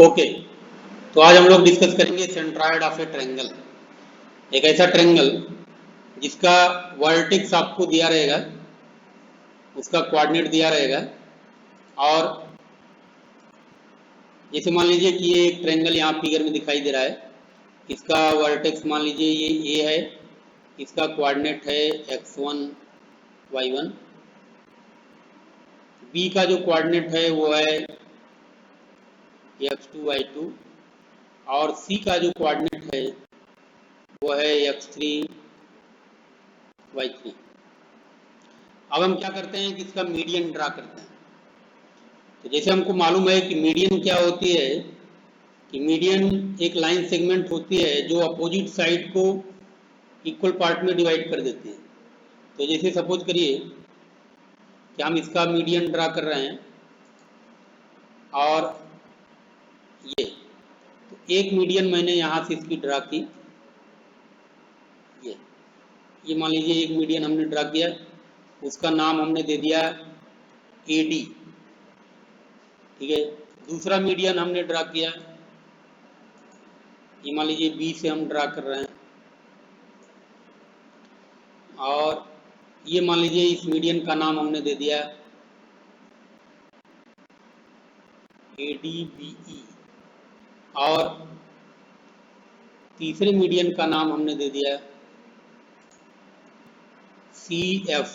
Okay, तो आज हम लोग डिस्कस करेंगे सेंट्रॉयड ऑफ ए ट्रायंगल। एक ऐसा ट्रायंगल जिसका वर्टेक्स आपको दिया रहेगा, उसका कोऑर्डिनेट दिया रहेगा, और जैसे मान लीजिए कि ये एक ट्रायंगल यहाँ फिगर में दिखाई दे रहा है। इसका वर्टेक्स मान लीजिए ये है, इसका कोऑर्डिनेट है x1 y1। बी का जो कोऑर्डिनेट है वो है x2 y2, और सी का जो कोऑर्डिनेट है वो है x3 y3। अब हम क्या करते हैं कि इसका मीडियन ड्रा करते हैं। तो जैसे हमको मालूम है कि मीडियन क्या होती है, कि मीडियन एक लाइन सेगमेंट होती है जो अपोजिट साइड को इक्वल पार्ट में डिवाइड कर देती है। तो जैसे सपोज करिए कि हम इसका मीडियन ड्रा कर रहे हैं, और तो एक मीडियन मैंने यहाँ से इसकी ड्रा की। ये मान लीजिए एक मीडियन हमने ड्रा किया, उसका नाम हमने दे दिया AD। ठीक है, दूसरा मीडियन हमने ड्रा किया, ये मान लीजिए B से हम ड्रा कर रहे हैं, और ये मान लीजिए इस मीडियन का नाम हमने दे दिया ADBE, और तीसरे मीडियन का नाम हमने दे दिया CF।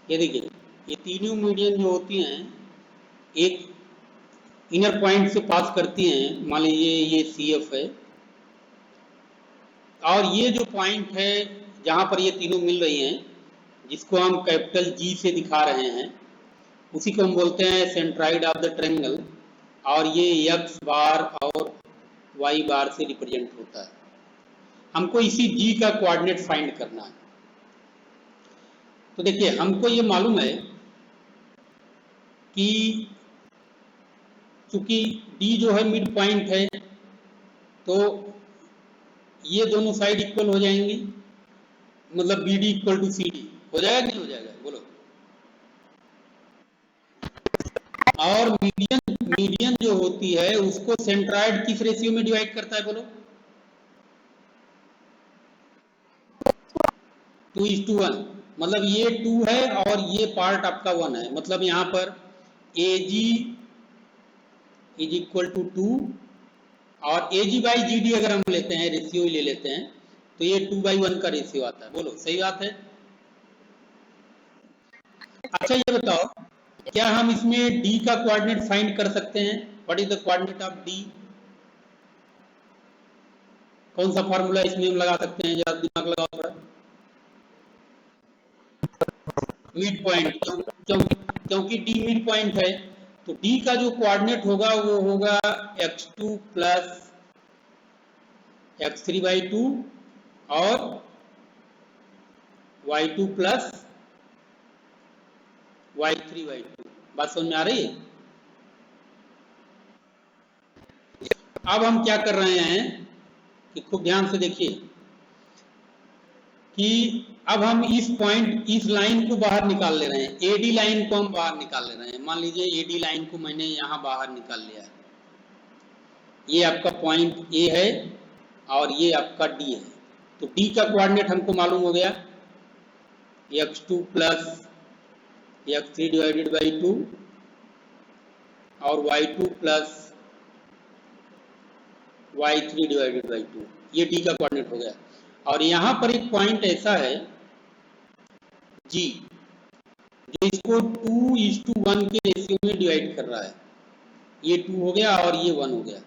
ये देखिए, ये तीनों मीडियन जो होती हैं एक इनर पॉइंट से पास करती हैं। मान लीजिए ये CF है, और ये जो पॉइंट है जहाँ पर ये तीनों मिल रही हैं, जिसको हम कैपिटल G से दिखा रहे हैं, उसी को हम बोलते हैं सेंट्रॉइड ऑफ द ट्रायंगल, और ये x बार और y बार से रिप्रेजेंट होता है। हमको इसी G का कोऑर्डिनेट फाइंड करना है। तो देखिए, हमको ये मालूम है कि चूंकि D जो है मिड पॉइंट है, तो ये दोनों साइड इक्वल हो जाएंगी, मतलब BD इक्वल टू CD हो जाएगा नहीं हो जाएगा, बोलो। और मीडियन जो होती है उसको सेंट्रॉइड किस रेशियो में डिवाइड करता है, बोलो? 2:1। मतलब ये 2 है और ये पार्ट आपका 1 है, मतलब यहाँ पर AG इज इक्वल टू 2, और AG बाई GD अगर हम लेते हैं, रेशियो ही ले लेते हैं, तो ये 2:1 का रेशियो आता है। बोलो, सही बात है? अच्छा, ये बताओ, क्या हम इसमें D का कोऑर्डिनेट फाइंड कर सकते हैं? What is the coordinate of D? कौन सा फार्मूला इसमें हम लगा सकते हैं? जरा दिमाग लगाओ थोड़ा। मिड पॉइंट, क्योंकि D मिड पॉइंट है, तो D का जो कोऑर्डिनेट होगा वो होगा x2 प्लस x3/2 और y2 प्लस y3/2। बात समझ में आ रही है? अब हम क्या कर रहे हैं कि खूब ध्यान से देखिए कि अब हम इस पॉइंट, इस लाइन को बाहर निकाल ले रहे हैं। AD लाइन को हम बाहर निकाल ले रहे हैं। मान लीजिए AD लाइन को मैंने यहां बाहर निकाल लिया है। ये आपका पॉइंट A है और ये आपका D है। तो D का कोऑर्डिनेट हमको मालूम हो गया, x2 प्लस x3/2 और y2 प्लस y3/2। ये D का कोऑर्डिनेट हो गया। और यहाँ पर एक पॉइंट ऐसा है G, जो इसको 2:1 के रेशियो में डिवाइड कर रहा है। ये 2 हो गया और ये 1 हो गया।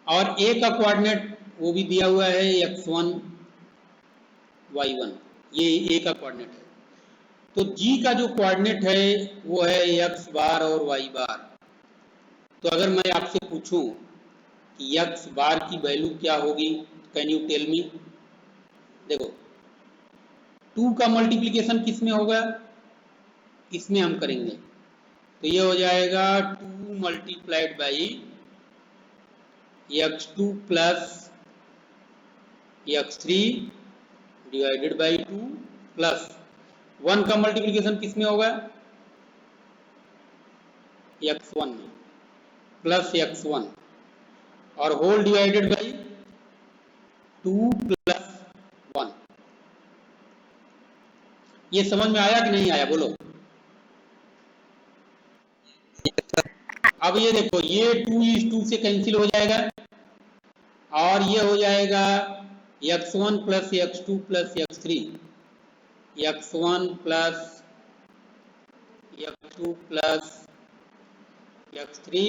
और A का कोऑर्डिनेट वो भी दिया हुआ है x1 y1, ये A का कोऑर्डिनेट है। तो G का जो कोऑर्डिनेट है वो है x बार और y बार। तो अगर मैं आपसे पूछूं कि x बार की वैल्यू क्या होगी, कैन यू टेल मी? देखो, 2 का मल्टीप्लिकेशन किस में होगा? इसमें हम करेंगे, तो ये हो जाएगा 2 multiplied by x2 plus x3 divided by 2 plus 1 का मल्टीप्लिकेशन किस में होगा? x1 में प्लस x1 और होल डिवाइडेड बाई 2 प्लस 1। ये समझ में आया कि नहीं आया बोलो। अब ये देखो, ये 2:2 से कैंसिल हो जाएगा और ये हो जाएगा x1 plus x2 plus x3, x1 plus x2 plus x3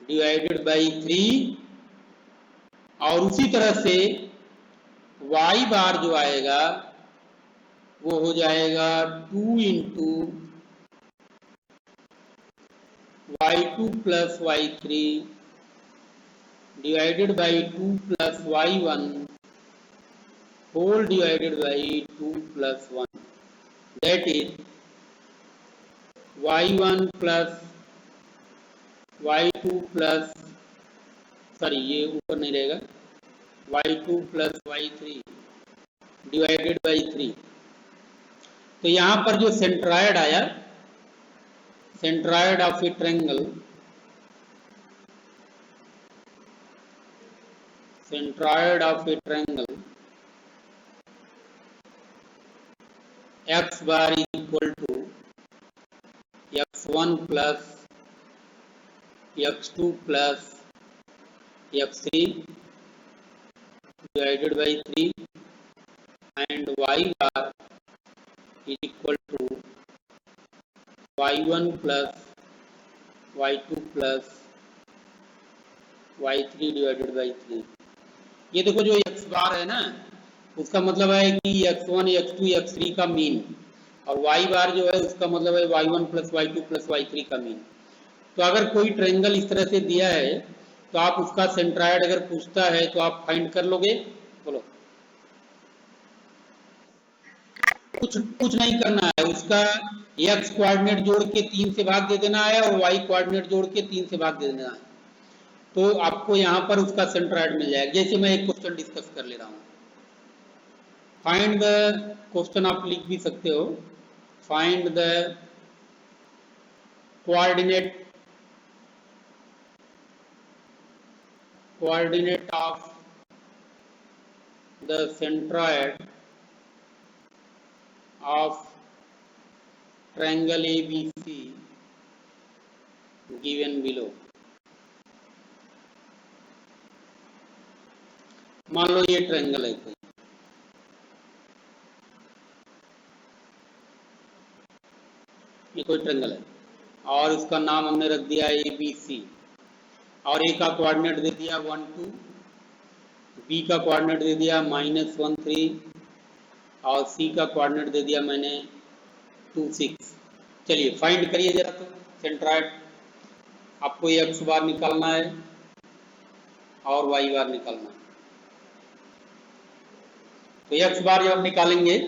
divided by 3, और उसी तरह से y बार जो आएगा वो हो जाएगा 2 into y2 plus y3 divided by 2 plus y1 whole divided by 2 plus 1, that is y1 plus y2 plus, sorry ये ऊपर नहीं रहेगा, y2 plus y3 divided by 3। तो यहाँ पर जो सेंट्रॉयड आया, centroid of a triangle, centroid of a triangle x bar equal to x1 plus x2 plus x3 divided by 3 and y bar is equal to y1 plus y2 plus y3 divided by 3। ये देखो जो x बार है ना, उसका मतलब है कि x1 x2 x3 का मीन, और y बार जो है उसका मतलब है y1 plus y2 plus y3 का मीन। तो अगर कोई ट्रायंगल इस तरह से दिया है तो आप उसका सेंट्रॉयड अगर पूछता है तो आप फाइंड कर लोगे। बोलो। कुछ नहीं करना है, उसका x कोऑर्डिनेट जोड़ के 3 से भाग दे देना है और y कोऑर्डिनेट जोड़ के 3 से भाग दे देना है, तो आपको यहाँ पर उसका सेंट्रॉयड मिल जाएगा। जैसे मैं एक क्वेश्चन डिस्कस कर ले रहा हूँ, फाइंड द क्वेश्चन, आप लिख भी सकते हो, find the coordinate of the centroid of triangle ABC given below। मान लो ये ट्रायंगल है कोई, ये कोई ट्रायंगल है और इसका नाम हमने रख दिया ABC, और ए का कोऑर्डिनेट दे दिया 1 2, बी का कोऑर्डिनेट दे दिया -1 3, और सी का कोऑर्डिनेट दे दिया मैंने 2 6। चलिए फाइंड करिए जरा तो सेंट्रॉयड। आपको x बार निकालना है और y बार निकालना है। तो x बार जब निकालेंगे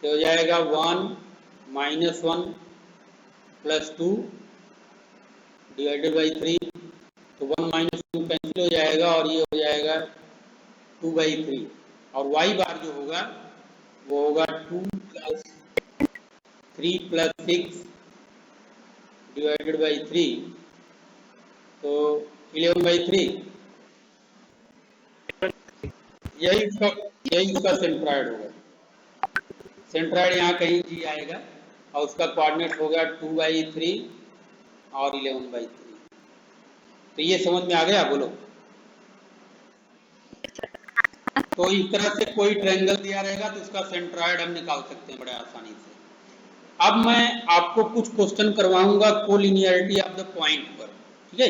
तो हो जाएगा 1 -1 प्लस 2 डिवाइडेड बाई 3, तो 1 -2 कैंसिल हो जाएगा और ये हो जाएगा 2/3, और y बार जो होगा वो होगा 2 प्लस 3 प्लस 6 डिवाइडेड बाई 3, तो 11/3। यही उसका सेंट्रॉयड होगा। सेंट्रॉयड यहाँ कहीं जी आएगा और उसका कोऑर्डिनेट होगा 2/3 और 11/3। तो ये समझ में आ गया बोलो। तो इस तरह से कोई ट्रायंगल दिया रहेगा तो उसका सेंट्रॉयड हम निकाल सकते हैं बड़े आसानी से। अब मैं आपको कुछ क्वेश्चन करवाऊंगा कोलिनियरिटी ऑफ द पॉइंट पर, ठीक है।